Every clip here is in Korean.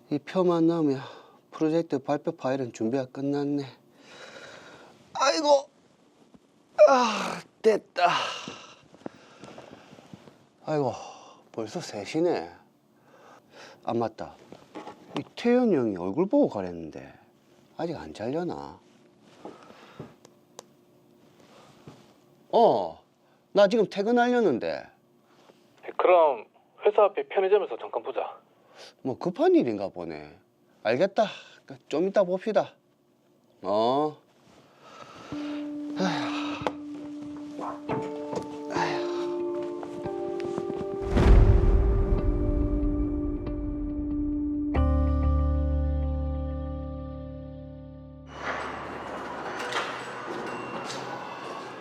이 표만 나오면 프로젝트 발표 파일은 준비가 끝났네. 아이고, 됐다. 아이고, 벌써 3시네. 아, 맞다. 이 태현 형이 얼굴 보고 가랬는데 아직 안 잘려나? 나 지금 퇴근하려는데. 그럼 회사 앞에 편의점에서 잠깐 보자. 뭐 급한 일인가 보네. 알겠다. 좀 이따 봅시다. 어.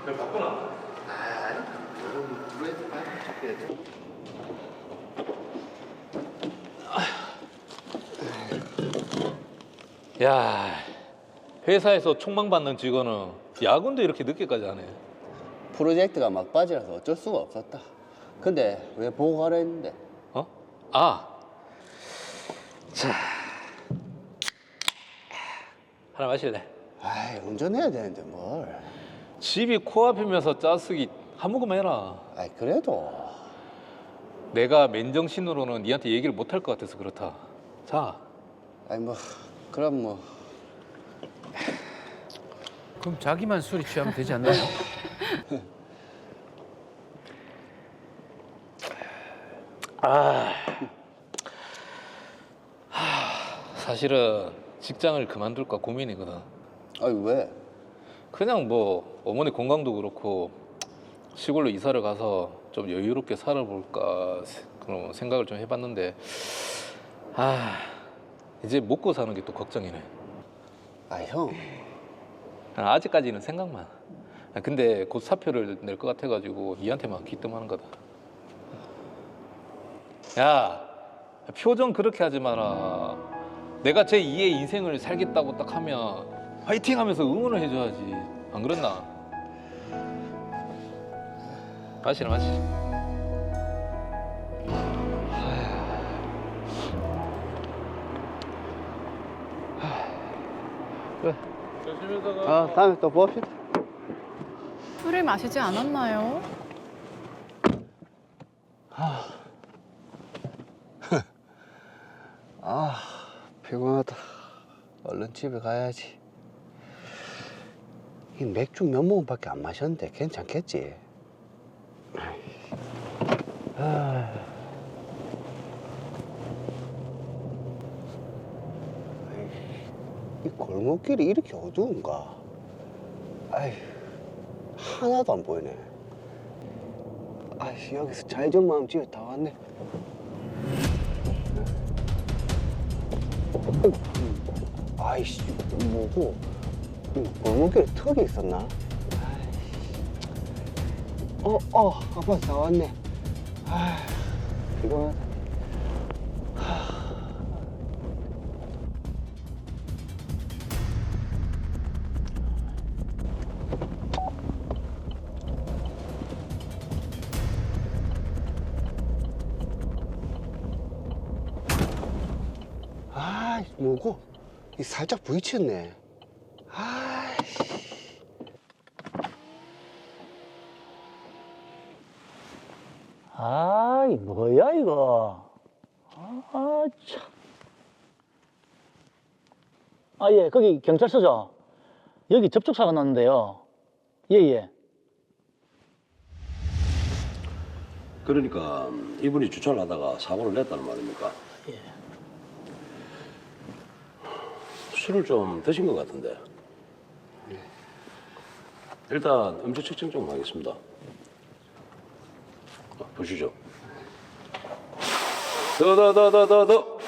왜 바쁘나? 야, 회사에서 총망받는 직원은 야근도 이렇게 늦게까지 하네. 프로젝트가 막바지라서 어쩔 수가 없었다. 근데 왜 보고 가라 했는데? 어? 아, 자, 하나 마실래? 아이, 운전해야 되는데 뭘. 집이 코앞이면서 짜쓰기 한 모금 해라. 아이, 그래도. 내가 맨정신으로는 니한테 얘기를 못 할 것 같아서 그렇다. 자, 아이, 뭐, 그럼 뭐. 그럼 자기만 술이 취하면 되지 않나요? 사실은 직장을 그만둘까 고민이거든. 아이, 왜? 그냥 뭐 어머니 건강도 그렇고 시골로 이사를 가서 좀 여유롭게 살아볼까 그런 생각을 좀 해봤는데 이제 먹고 사는 게 또 걱정이네. 아, 형. 아직까지는 생각만. 근데 곧 사표를 낼 것 같아가지고 니한테만 귀뜸하는 거다. 야, 표정 그렇게 하지 마라. 내가 제 2의 인생을 살겠다고 딱 하면 화이팅 하면서 응원을 해줘야지. 안 그랬나? 마시라, 마시. 그래. 조심해서 가. 다음에 또 봅시다. 술을 마시지 않았나요? 피곤하다. 얼른 집에 가야지. 이 맥주 몇 모금밖에 안 마셨는데 괜찮겠지? 이 골목길이 이렇게 어두운가? 아이, 하나도 안 보이네. 아이씨, 여기서 잘정마음 집에 다 왔네. 아이씨, 뭐고? 골목길에 턱이 있었나? 아빠 다 왔네. 피곤하다. 뭐고? 이 살짝 부딪혔네. 아이, 뭐야, 이거. 아, 참. 예, 거기 경찰서죠? 여기 접촉사가 났는데요. 예, 예. 그러니까 이분이 주차를 하다가 사고를 냈다는 말입니까? 예. 술을 좀 드신 것 같은데. 일단 음주 측정 좀 하겠습니다. 보시죠. 더.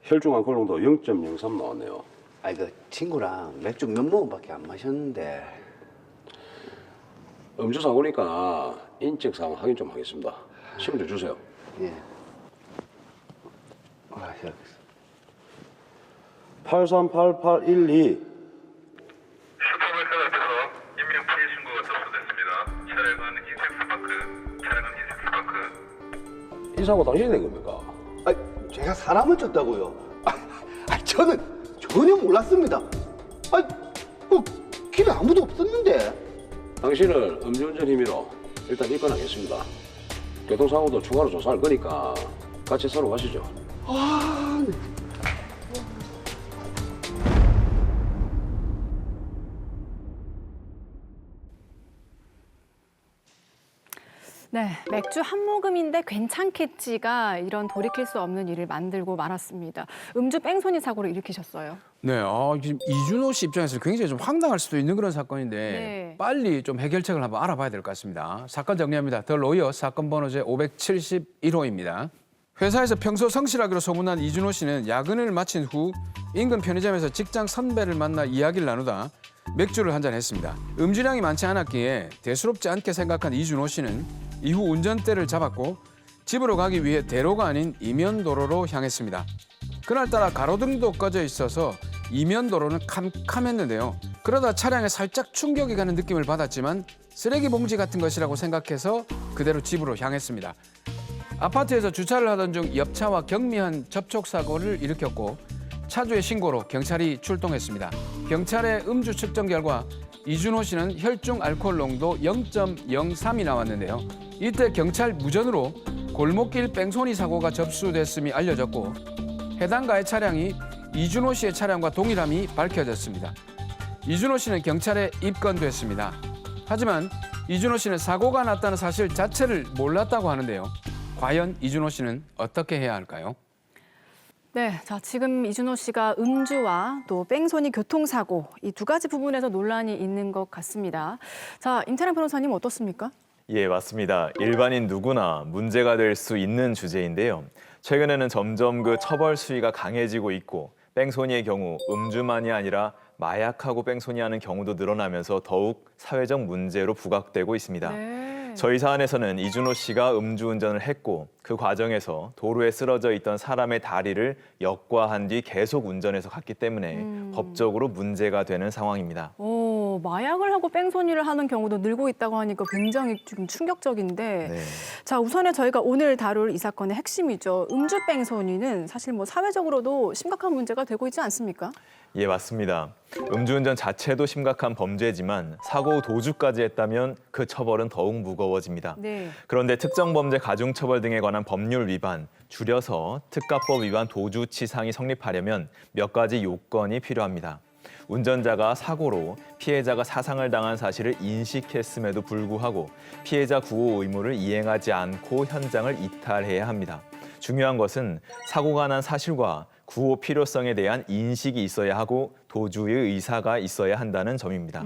혈중 알코올농도 0.03 나왔네요. 그 친구랑 맥주 몇 모금밖에 안 마셨는데. 음주 사고니까 인적 사항 확인 좀 하겠습니다. 신분 좀 주세요. 예. 여기 있어. 838812. 슈퍼마켓 앞에서 인명 피해 신고가 접수됐습니다. 차량은 인색스파크. 사고 당신이 낸 겁니까? 아, 제가 사람을 쳤다고요. 저는 전혀 몰랐습니다. 길에 아무도 없었는데. 당신을 음주운전 혐의로 일단 입건하겠습니다. 교통사고도 추가로 조사할 거니까 같이 서로 가시죠. 네, 맥주 한 모금인데 괜찮겠지가 이런 돌이킬 수 없는 일을 만들고 말았습니다. 음주 뺑소니 사고를 일으키셨어요. 네, 지금 이준호 씨 입장에서 굉장히 좀 황당할 수도 있는 그런 사건인데 네. 빨리 좀 해결책을 한번 알아봐야 될 것 같습니다. 사건 정리합니다. 더 로이어 사건 번호 제 571호입니다. 회사에서 평소 성실하기로 소문난 이준호 씨는 야근을 마친 후 인근 편의점에서 직장 선배를 만나 이야기를 나누다 맥주를 한잔 했습니다. 음주량이 많지 않았기에 대수롭지 않게 생각한 이준호 씨는 이후 운전대를 잡았고 집으로 가기 위해 대로가 아닌 이면도로로 향했습니다. 그날따라 가로등도 꺼져 있어서 이면도로는 캄캄했는데요. 그러다 차량에 살짝 충격이 가는 느낌을 받았지만 쓰레기 봉지 같은 것이라고 생각해서 그대로 집으로 향했습니다. 아파트에서 주차를 하던 중 옆차와 경미한 접촉사고를 일으켰고 차주의 신고로 경찰이 출동했습니다. 경찰의 음주 측정 결과 이준호 씨는 혈중 알코올 농도 0.03이 나왔는데요. 이때 경찰 무전으로 골목길 뺑소니 사고가 접수됐음이 알려졌고 해당가의 차량이 이준호 씨의 차량과 동일함이 밝혀졌습니다. 이준호 씨는 경찰에 입건됐습니다. 하지만 이준호 씨는 사고가 났다는 사실 자체를 몰랐다고 하는데요. 과연 이준호 씨는 어떻게 해야 할까요? 네, 자 지금 이준호 씨가 음주와 또 뺑소니 교통사고 이 두 가지 부분에서 논란이 있는 것 같습니다. 자, 임태랑 변호사님 어떻습니까? 예, 맞습니다. 일반인 누구나 문제가 될 수 있는 주제인데요. 최근에는 점점 그 처벌 수위가 강해지고 있고 뺑소니의 경우 음주만이 아니라 마약하고 뺑소니하는 경우도 늘어나면서 더욱 사회적 문제로 부각되고 있습니다. 네. 저희 사안에서는 이준호 씨가 음주운전을 했고 그 과정에서 도로에 쓰러져 있던 사람의 다리를 역과한 뒤 계속 운전해서 갔기 때문에 법적으로 문제가 되는 상황입니다. 오, 마약을 하고 뺑소니를 하는 경우도 늘고 있다고 하니까 굉장히 좀 충격적인데 네. 자, 우선에 저희가 오늘 다룰 이 사건의 핵심이죠. 음주 뺑소니는 사실 뭐 사회적으로도 심각한 문제가 되고 있지 않습니까? 예, 맞습니다. 음주운전 자체도 심각한 범죄지만 사고 도주까지 했다면 그 처벌은 더욱 무거워집니다. 네. 그런데 특정범죄 가중처벌 등에 관한 법률 위반, 줄여서 특가법 위반 도주치상이 성립하려면 몇 가지 요건이 필요합니다. 운전자가 사고로 피해자가 사상을 당한 사실을 인식했음에도 불구하고 피해자 구호 의무를 이행하지 않고 현장을 이탈해야 합니다. 중요한 것은 사고가 난 사실과 구호 필요성에 대한 인식이 있어야 하고 도주의 의사가 있어야 한다는 점입니다.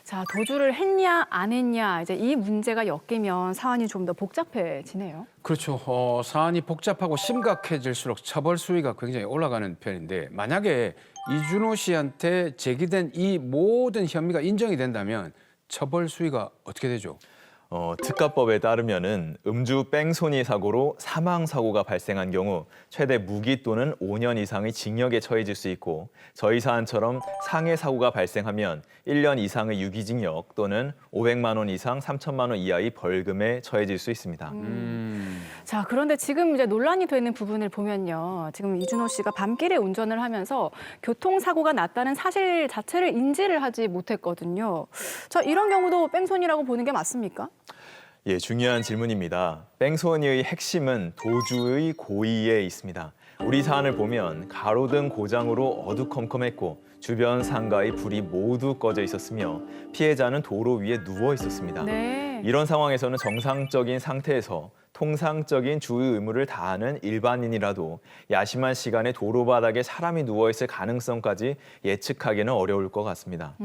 자, 도주를 했냐 안 했냐 이제 이 문제가 엮이면 사안이 좀 더 복잡해지네요. 그렇죠. 사안이 복잡하고 심각해질수록 처벌 수위가 굉장히 올라가는 편인데 만약에 이준호 씨한테 제기된 이 모든 혐의가 인정이 된다면 처벌 수위가 어떻게 되죠? 특가법에 따르면은 음주 뺑소니 사고로 사망 사고가 발생한 경우 최대 무기 또는 5년 이상의 징역에 처해질 수 있고 저희 사안처럼 상해 사고가 발생하면 1년 이상의 유기징역 또는 500만 원 이상 3천만 원 이하의 벌금에 처해질 수 있습니다. 자, 그런데 지금 이제 논란이 되는 부분을 보면요. 지금 이준호 씨가 밤길에 운전을 하면서 교통사고가 났다는 사실 자체를 인지를 하지 못했거든요. 자, 이런 경우도 뺑소니라고 보는 게 맞습니까? 예, 중요한 질문입니다. 뺑소니의 핵심은 도주의 고의에 있습니다. 우리 사안을 보면 가로등 고장으로 어두컴컴했고 주변 상가의 불이 모두 꺼져 있었으며 피해자는 도로 위에 누워 있었습니다. 네. 이런 상황에서는 정상적인 상태에서 통상적인 주의 의무를 다하는 일반인이라도 야심한 시간에 도로 바닥에 사람이 누워있을 가능성까지 예측하기는 어려울 것 같습니다.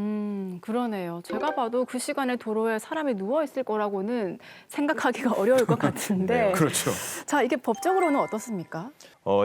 그러네요. 제가 봐도 그 시간에 도로에 사람이 누워있을 거라고는 생각하기가 어려울 것 같은데. 네, 그렇죠. 자, 이게 법적으로는 어떻습니까?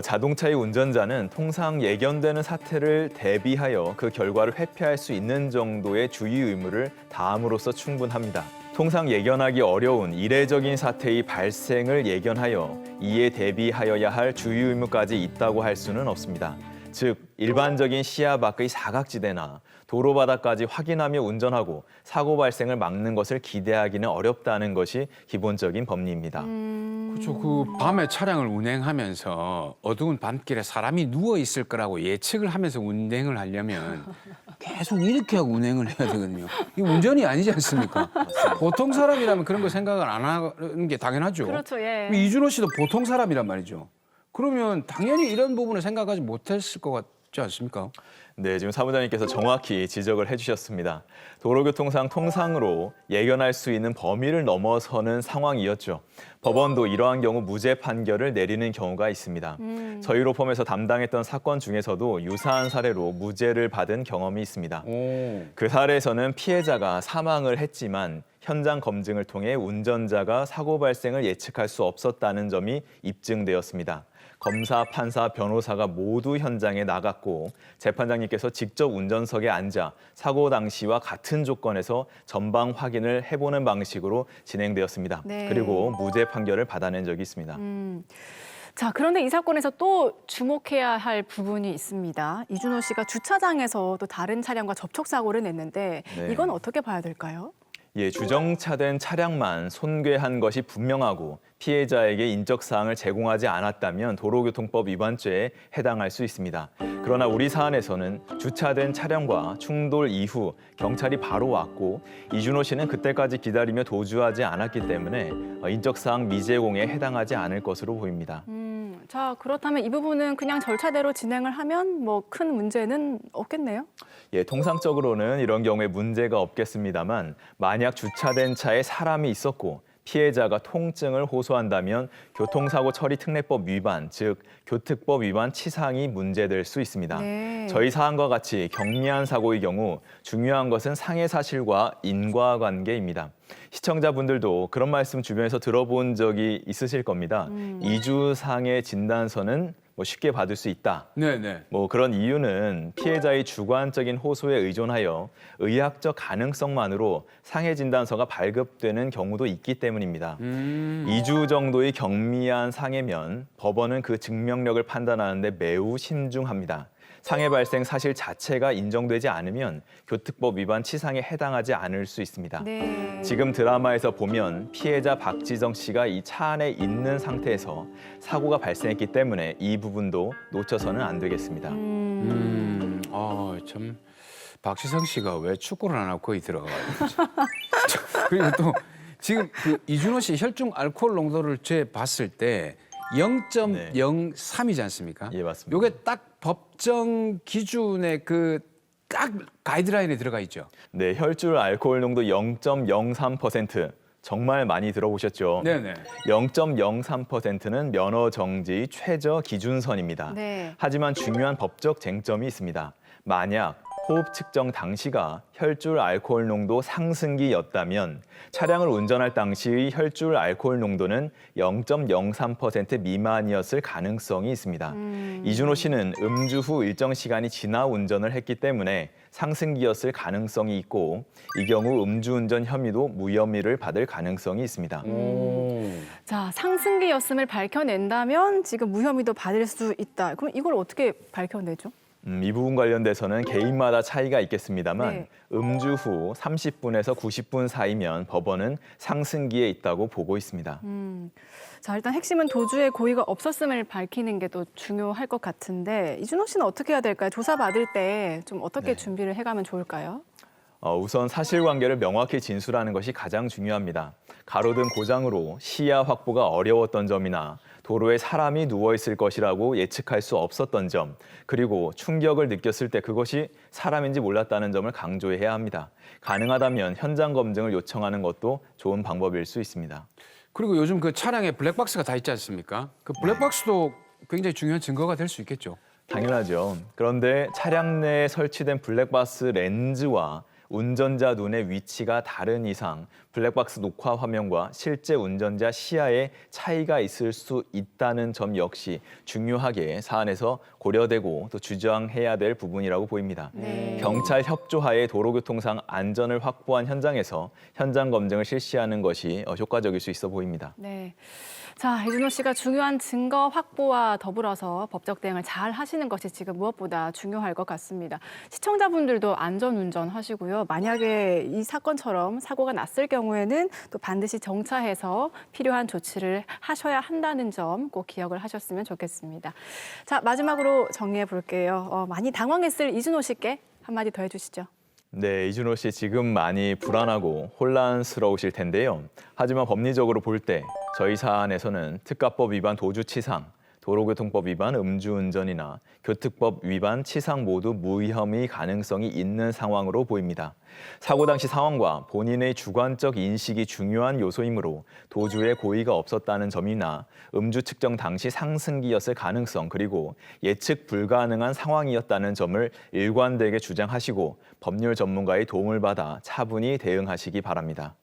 자동차의 운전자는 통상 예견되는 사태를 대비하여 그 결과를 회피할 수 있는 정도의 주의 의무를 다함으로써 충분합니다. 통상 예견하기 어려운 이례적인 사태의 발생을 예견하여 이에 대비하여야 할 주의 의무까지 있다고 할 수는 없습니다. 즉 일반적인 시야 밖의 사각지대나 도로 바닥까지 확인하며 운전하고 사고 발생을 막는 것을 기대하기는 어렵다는 것이 기본적인 법리입니다. 그렇죠. 그 밤에 차량을 운행하면서 어두운 밤길에 사람이 누워 있을 거라고 예측을 하면서 운행을 하려면 계속 이렇게 하고 운행을 해야 되거든요. 이게 운전이 아니지 않습니까? 보통 사람이라면 그런 거 생각을 안 하는 게 당연하죠. 그렇죠, 예. 이준호 씨도 보통 사람이란 말이죠. 그러면 당연히 이런 부분을 생각하지 못했을 것 같지 않습니까? 네, 지금 사무장님께서 정확히 지적을 해주셨습니다. 도로교통상 통상으로 예견할 수 있는 범위를 넘어서는 상황이었죠. 법원도 이러한 경우 무죄 판결을 내리는 경우가 있습니다. 저희로 포함해서 담당했던 사건 중에서도 유사한 사례로 무죄를 받은 경험이 있습니다. 그 사례에서는 피해자가 사망을 했지만 현장 검증을 통해 운전자가 사고 발생을 예측할 수 없었다는 점이 입증되었습니다. 검사, 판사, 변호사가 모두 현장에 나갔고 재판장님께서 직접 운전석에 앉아 사고 당시와 같은 조건에서 전방 확인을 해보는 방식으로 진행되었습니다. 네. 그리고 무죄 판결을 받아낸 적이 있습니다. 자, 그런데 이 사건에서 또 주목해야 할 부분이 있습니다. 이준호 씨가 주차장에서 또 다른 차량과 접촉 사고를 냈는데 네. 이건 어떻게 봐야 될까요? 예, 주정차된 차량만 손괴한 것이 분명하고 피해자에게 인적사항을 제공하지 않았다면 도로교통법 위반죄에 해당할 수 있습니다. 그러나 우리 사안에서는 주차된 차량과 충돌 이후 경찰이 바로 왔고 이준호 씨는 그때까지 기다리며 도주하지 않았기 때문에 인적사항 미제공에 해당하지 않을 것으로 보입니다. 자, 그렇다면 이 부분은 그냥 절차대로 진행을 하면 뭐 큰 문제는 없겠네요? 예, 통상적으로는 이런 경우에 문제가 없겠습니다만 만약 주차된 차에 사람이 있었고 피해자가 통증을 호소한다면 교통사고 처리 특례법 위반, 즉 교특법 위반 치상이 문제될 수 있습니다. 네. 저희 사안과 같이 경미한 사고의 경우 중요한 것은 상해 사실과 인과관계입니다. 시청자분들도 그런 말씀 주변에서 들어본 적이 있으실 겁니다. 이주상해 진단서는 쉽게 받을 수 있다. 네네. 그런 이유는 피해자의 주관적인 호소에 의존하여 의학적 가능성만으로 상해 진단서가 발급되는 경우도 있기 때문입니다. 2주 정도의 경미한 상해면 법원은 그 증명력을 판단하는데 매우 신중합니다. 상해 발생 사실 자체가 인정되지 않으면 교특법 위반 치상에 해당하지 않을 수 있습니다. 네. 지금 드라마에서 보면 피해자 박지정 씨가 이 차 안에 있는 상태에서 사고가 발생했기 때문에 이 부분도 놓쳐서는 안 되겠습니다. 참 박시성 씨가 왜 축구를 안 하고 거기 들어가요? 그리고 또 지금 그 이준호 씨 혈중 알코올 농도를 제 봤을 때 0.03이지 않습니까? 예, 맞습니다. 이게 딱 법정 기준의 그 딱 가이드라인에 들어가 있죠. 네, 혈중 알코올 농도 0.03%. 정말 많이 들어보셨죠? 네네. 0.03%는 면허 정지의 최저 기준선입니다. 네. 하지만 중요한 법적 쟁점이 있습니다. 만약 호흡 측정 당시가 혈중 알코올 농도 상승기였다면 차량을 운전할 당시의 혈중 알코올 농도는 0.03% 미만이었을 가능성이 있습니다. 이준호 씨는 음주 후 일정 시간이 지나 운전을 했기 때문에 상승기였을 가능성이 있고 이 경우 음주운전 혐의도 무혐의를 받을 가능성이 있습니다. 자, 상승기였음을 밝혀낸다면 지금 무혐의도 받을 수 있다. 그럼 이걸 어떻게 밝혀내죠? 이 부분 관련돼서는 개인마다 차이가 있겠습니다만 네. 음주 후 30분에서 90분 사이면 법원은 상승기에 있다고 보고 있습니다. 자, 일단 핵심은 도주의 고의가 없었음을 밝히는 게 또 중요할 것 같은데 이준호 씨는 어떻게 해야 될까요? 조사받을 때 좀 어떻게 준비를 해가면 좋을까요? 우선 사실관계를 명확히 진술하는 것이 가장 중요합니다. 가로등 고장으로 시야 확보가 어려웠던 점이나 도로에 사람이 누워있을 것이라고 예측할 수 없었던 점, 그리고 충격을 느꼈을 때 그것이 사람인지 몰랐다는 점을 강조해야 합니다. 가능하다면 현장 검증을 요청하는 것도 좋은 방법일 수 있습니다. 그리고 요즘 그 차량에 블랙박스가 다 있지 않습니까? 그 블랙박스도 굉장히 중요한 증거가 될 수 있겠죠. 당연하죠. 그런데 차량 내에 설치된 블랙박스 렌즈와 운전자 눈의 위치가 다른 이상 블랙박스 녹화 화면과 실제 운전자 시야에 차이가 있을 수 있다는 점 역시 중요하게 사안에서 고려되고 또 주장해야 될 부분이라고 보입니다. 네. 경찰 협조하에 도로교통상 안전을 확보한 현장에서 현장 검증을 실시하는 것이 효과적일 수 있어 보입니다. 네. 자, 이준호 씨가 중요한 증거 확보와 더불어서 법적 대응을 잘 하시는 것이 지금 무엇보다 중요할 것 같습니다. 시청자분들도 안전운전 하시고요. 만약에 이 사건처럼 사고가 났을 경우에는 또 반드시 정차해서 필요한 조치를 하셔야 한다는 점 꼭 기억을 하셨으면 좋겠습니다. 자, 마지막으로 정리해 볼게요. 많이 당황했을 이준호 씨께 한마디 더 해주시죠. 네, 이준호 씨 지금 많이 불안하고 혼란스러우실 텐데요. 하지만 법리적으로 볼 때 저희 사안에서는 특가법 위반 도주치상, 도로교통법 위반 음주운전이나 교특법 위반 치상 모두 무혐의 가능성이 있는 상황으로 보입니다. 사고 당시 상황과 본인의 주관적 인식이 중요한 요소이므로 도주에 고의가 없었다는 점이나 음주 측정 당시 상승기였을 가능성 그리고 예측 불가능한 상황이었다는 점을 일관되게 주장하시고 법률 전문가의 도움을 받아 차분히 대응하시기 바랍니다.